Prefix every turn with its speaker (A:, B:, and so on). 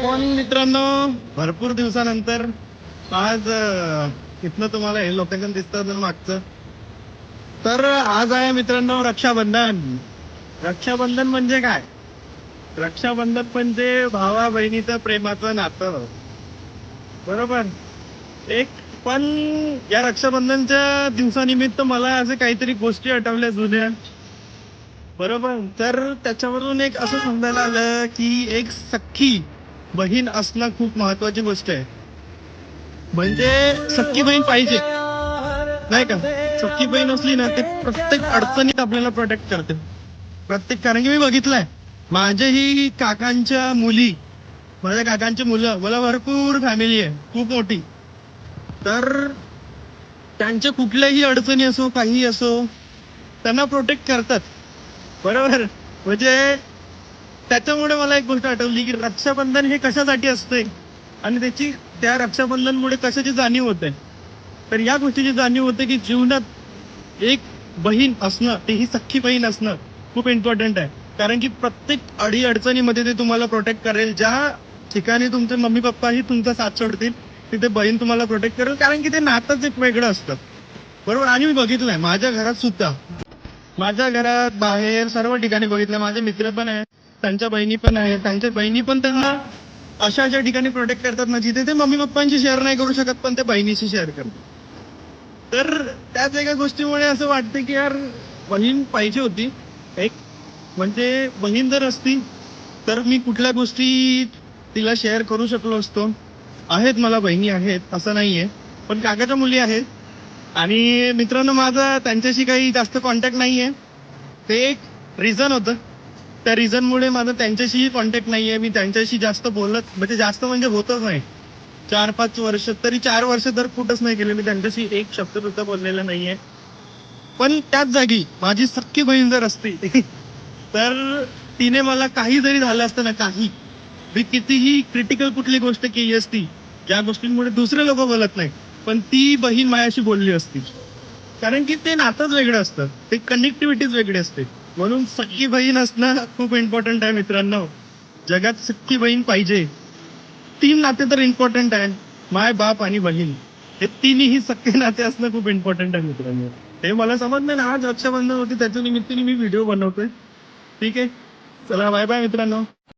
A: पण मित्रांनो, भरपूर दिवसानंतर आज इथनं तुम्हाला हे लोकेशन दिसतं ना मागचं. तर आज आहे मित्रांनो रक्षाबंधन. रक्षाबंधन म्हणजे काय? रक्षाबंधन म्हणजे भावा बहिणीचं प्रेमाचं नातं. बरोबर. एक पण या रक्षाबंधनच्या दिवसानिमित्त मला असे काहीतरी गोष्टी आठवल्या जुन्या. बरोबर. तर त्याच्यावरून एक असं समजायला आलं की एक सख्खी बहीण असणं खूप महत्वाची गोष्ट आहे. म्हणजे सख्खी बहीण पाहिजे, नाही का? सख्खी बहीण असली ना ते प्रत्येक अडचणीत आपल्याला प्रोटेक्ट करते. कारण की मी बघितलंय, माझ्याही काकांच्या मुली, माझ्या काकांची मुलं, मला भरपूर फॅमिली आहे, खूप मोठी. तर त्यांच्या कुठल्याही अडचणी असो, काही असो, त्यांना प्रोटेक्ट करतात. बरोबर. म्हणजे त्याच्यामुळे मला एक गोष्ट आठवली की रक्षाबंधन हे कशासाठी असते आणि त्या रक्षाबंधनमुळे कशाची जाणीव होते. तर या गोष्टीची जाणीव होते की जीवनात एक बहीण असणं, तेही सख्खी बहीण असणं खूप इम्पॉर्टंट आहे. कारण की प्रत्येक अडी अडचणीमध्ये ते तुम्हाला प्रोटेक्ट करेल. ज्या ठिकाणी तुमचे मम्मी पप्पाही तुमचा साथ सोडतील, तिथे बहीण तुम्हाला प्रोटेक्ट करेल. कारण की ते नातंच एक वेगळं असतं. बरोबर. आणि मी बघितलंय माझ्या घरात सुद्धा, माझ्या घरात बाहेर सर्व ठिकाणी बघितलं. माझे मित्र पण आहेत, त्यांच्या बहिणी पण आहेत, त्यांच्या बहिणी पण त्यांना अशा अशा ठिकाणी प्रोटेक्ट करतात ना जिथे ते मम्मी पप्पांशी शेअर नाही करू शकत, पण ते बहिणीशी शेअर करतात. तर त्याच एका गोष्टीमुळे असं वाटतं की यार बहीण पाहिजे होती एक. म्हणजे बहीण जर असती तर मी कुठल्या गोष्टी तिला शेअर करू शकलो असतो. आहेत मला बहिणी आहेत, असं नाहीये, पण काकाच्या मुली आहेत. आणि मित्रांनो, माझा त्यांच्याशी काही जास्त कॉन्टॅक्ट नाहीये. ते एक रिझन होतं. त्या रिझनमुळे माझं त्यांच्याशीही कॉन्टॅक्ट नाहीये. मी त्यांच्याशी जास्त बोलत, म्हणजे जास्त म्हणजे होतच नाही. 4-5 वर्ष, तरी 4 वर्ष तर कुठंच नाही गेले मी त्यांच्याशी, एक शब्द सुद्धा बोललेला नाहीये. पण त्याच जागी माझी सख्खी बहीण जर असती तर तिने मला काही जरी झालं असतं ना, काही, मी कितीही क्रिटिकल कुठली गोष्ट केली असती, ज्या गोष्टींमुळे दुसरे लोक बोलत नाही, पण ती बहीण माझ्याशी बोलली असती. कारण की ते नातंच वेगळं असतं, ते कनेक्टिव्हिटीच वेगळी असते. म्हणून सख्खी बहीण असणं खूप इम्पॉर्टंट आहे मित्रांनो. जगात सख्खी बहीण पाहिजे. 3 नाते तर इम्पॉर्टंट आहे, माय बाप आणि बहीण. हे तिन्ही सख्खे नाते असणं खूप इम्पॉर्टंट आहे मित्रांनो. हे मला समजलं ना, आज रक्षाबंधन होती त्याच्या निमित्ताने मी व्हिडिओ बनवतोय. ठीक आहे, चला बाय बाय मित्रांनो.